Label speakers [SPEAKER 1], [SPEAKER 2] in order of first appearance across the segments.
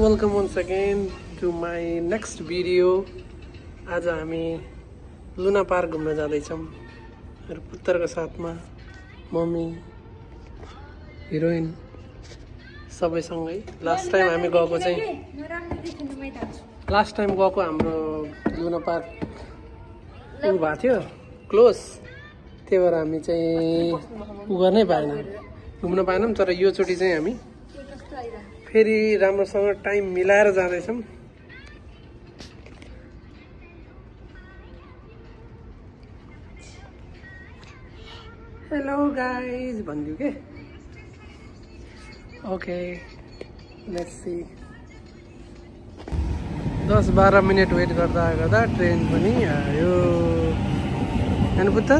[SPEAKER 1] welcome once again to my next video. आज हामी Luna park घुम्न जाँदैछौँ मेरो पुत्रको साथमा, मम्मी, हिरोइन सबैसँगै। लास्ट टाइम गएको हाम्रो लुना पार्क उ भएको थियो क्लोज, त्यही भएर हामी चाहिँ उ गर्नै पाएन, घुम्न पाएनौँ। तर यो चोटि चाहिँ हामी फेरि राम्रोसँग टाइम मिलाएर जाँदैछौँ। हेलो गाइज भनिदियो के। Okay let's see. 10-12 minute wait गर्दा ट्रेन पनि आयो। हैन पुत्र?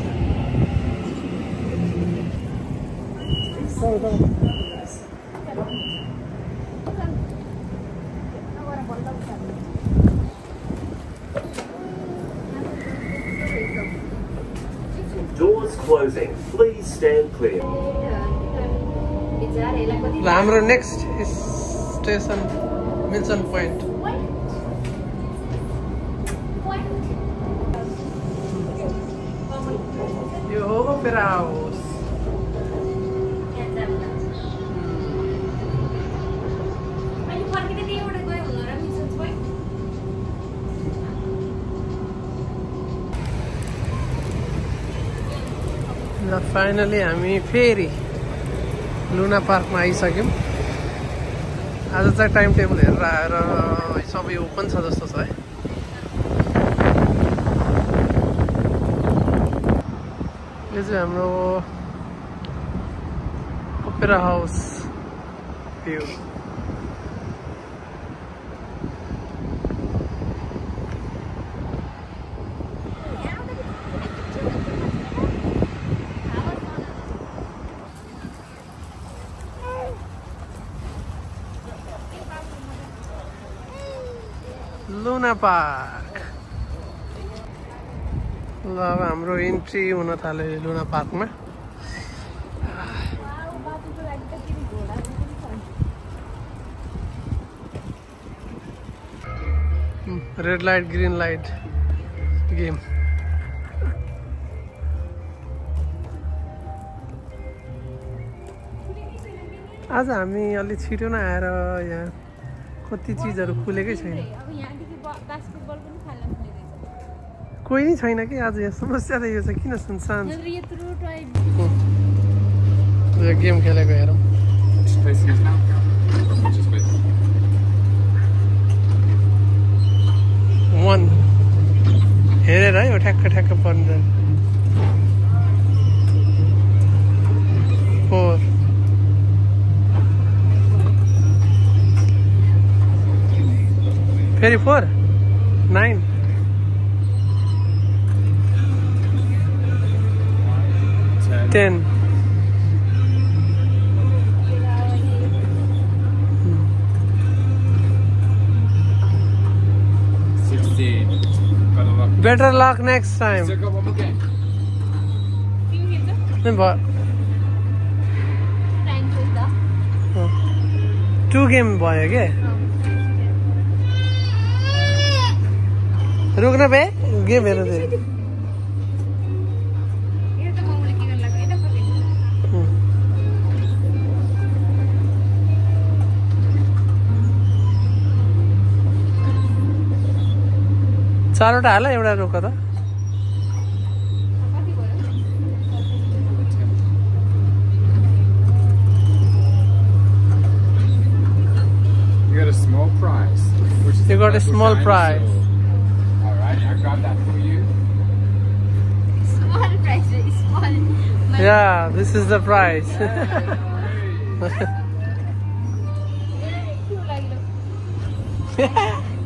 [SPEAKER 2] Doors closing. Please stand clear.
[SPEAKER 1] हाम्रो नेक्स्ट स्टेसन मिल्सन पोइन्ट। यो हो ओपेरा हाउस। ल फाइनली हामी फेरि लुना पार्कमा आइसक्यौँ। आज चाहिँ टाइम टेबल हेरेर आएर सबै ओपन छ जस्तो छ है। यो चाहिँ हाम्रो opera house view. Luna park. ल अब हाम्रो इन्ट्री हुन थाल्यो लुना पार्कमा। Red light green light game. आज हामी अलि छिटो नै आएर यहाँ कति चिजहरू खुलेकै छैन। कोही नै छैन कि आज यहाँ। समस्या त यो छ किन सुनसान गेम खेलेको हेरौँ। वन हेरेर है ठ्याक्क ठ्याक्क पर्छ। 4 फेरि 4 9 10
[SPEAKER 2] 16.
[SPEAKER 1] Better luck next time. Two game भयो के? रुक्न बे गेम हेर्नु दे। चारवटा हाल एउटा रोक त।
[SPEAKER 2] You got a small prize.
[SPEAKER 1] You got a small prize.
[SPEAKER 2] All right, I'll grab that for you.
[SPEAKER 3] Small prize, small.
[SPEAKER 1] Yeah, this is the prize.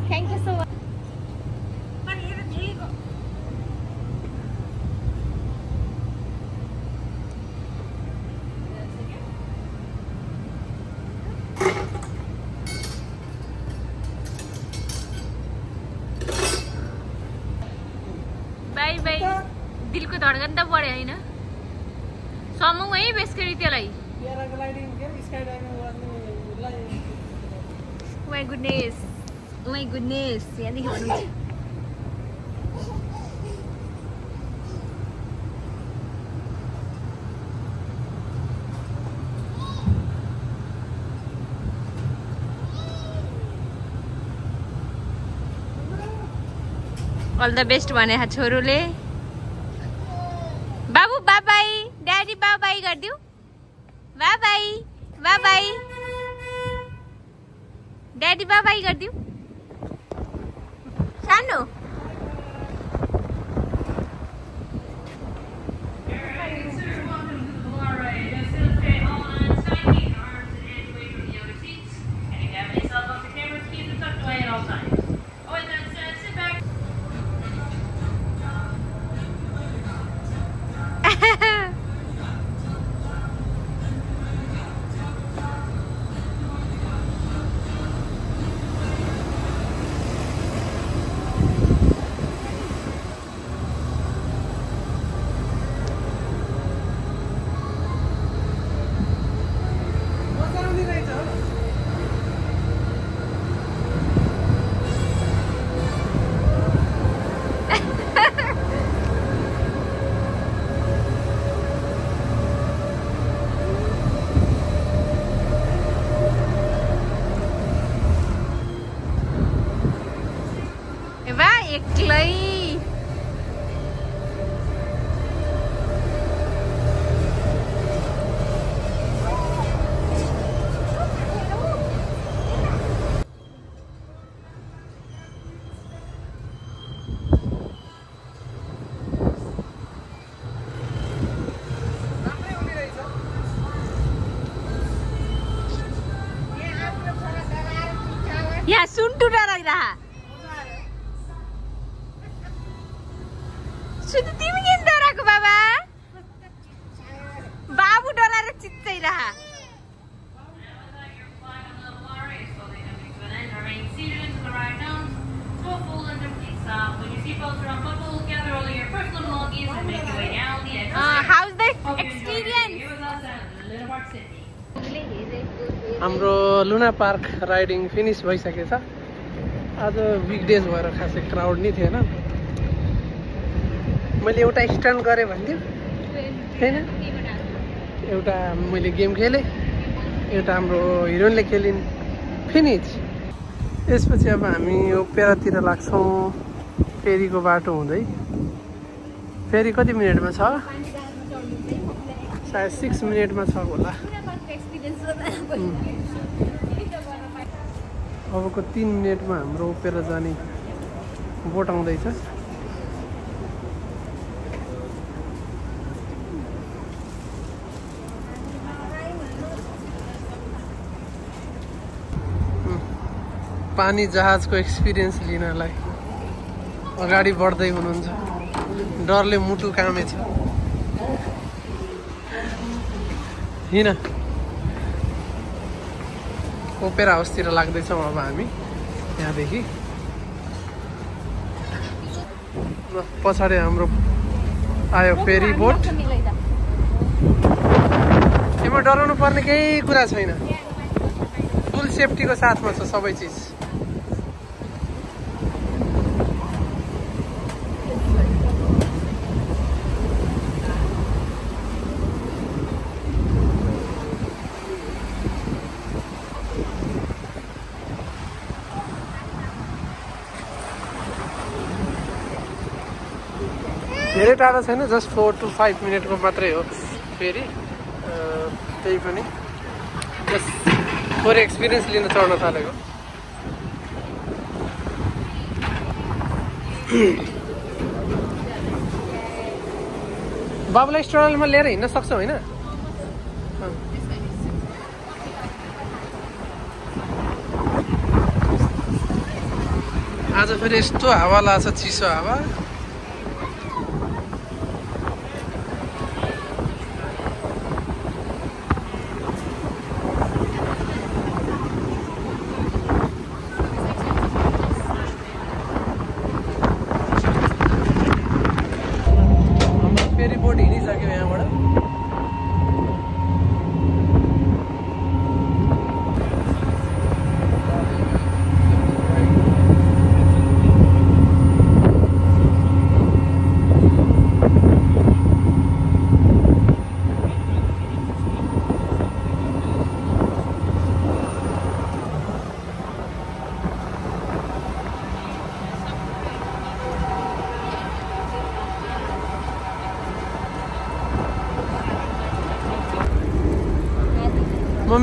[SPEAKER 3] Thank you so much.
[SPEAKER 4] Bye bye दिलको धड्कन त बढ्यो हैन। समूह है base गरी त्यसलाई। My goodness यहाँदेखि भन्नुहुन्छ अल द बेस्ट भने छोरुले बाबु बाबाई ड्याडी बाबाई गरिदिउ बाबाई बाबाई ड्याडी बाबाई गरिदिउ सानो यहाँ सुन्टु डराइरहा सुन्टु तिमी किन डराएको बाबा बाबु डराएर चिच्चाइरहा How's the experience?
[SPEAKER 1] हाम्रो लुना पार्क राइडिङ फिनिस भइसकेछ आज विकडेज भएर खासै क्राउड नै थिएन मैले एउटा स्ट्यान्ड गरेँ भन्थ्यो हैन एउटा मैले गेम खेलेँ एउटा हाम्रो हिरोइनले खेलिन् फिनिस यसपछि अब हामी ओपेरातिर लाग्छौँ फेरीको बाटो हुँदै फेरी कति मिनेटमा छ सायद 6 मिनेटमा छ होला अबको 3 मिनेटमा हाम्रो ओपेरा जाने बोट आउँदैछ पानी जहाजको एक्सपिरियन्स लिनलाई अगाडि बढ्दै हुनुहुन्छ डरले मुटु कामेछ हिँड ओपेरा हाउसतिर लाग्दैछौँ अब हामी यहाँदेखि पछाडि हाम्रो आयो फेरी बोट यसमा डराउनु पर्ने केही कुरा छैन फुल सेफ्टीको साथमा छ सबै चिज धेरै टाढा छैन जस्ट 4 to 5 मिनटको मात्रै हो फेरि त्यही पनि जस्ट थोरै एक्सपिरियन्स लिन चढ्न थालेको बाबुलाई स्ट्रलमा लिएर हिँड्न सक्छौ होइन आज फेरि यस्तो हावा लाग्छ चिसो हावा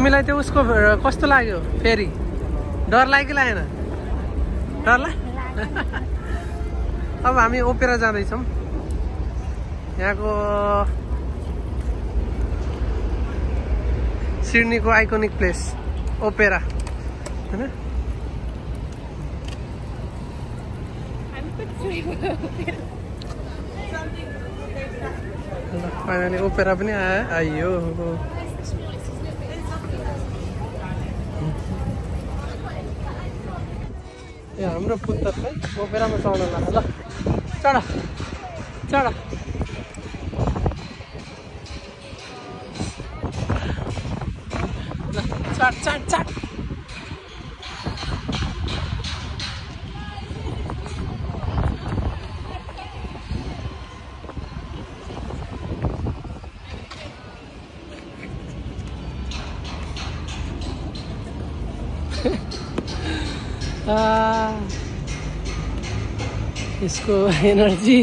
[SPEAKER 1] तिमीलाई त्यो उसको कस्तो लाग्यो फेरि डर लाग्यो कि लागेन डर अब हामी ओपेरा जाँदैछौँ यहाँको सिडनीको आइकोनिक प्लेस ओपेरा हैन फाइनली ओपेरा पनि आयो ए हाम्रो पुत्तरलाई ओपेरामा चढ्न लाग्यो ल चढ चढ चढ चढ चढ यसको एनर्जी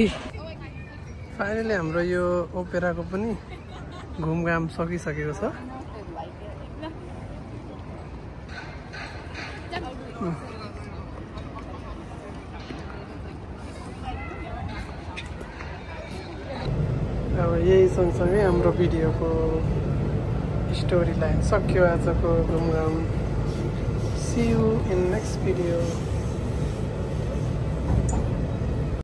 [SPEAKER 1] फाइनली हाम्रो यो ओपेराको पनि घुमघाम सकिसकेको छ अब यही सँगसँगै हाम्रो भिडियोको स्टोरी लाइन सक्यो आजको घुमघाम See you in next video.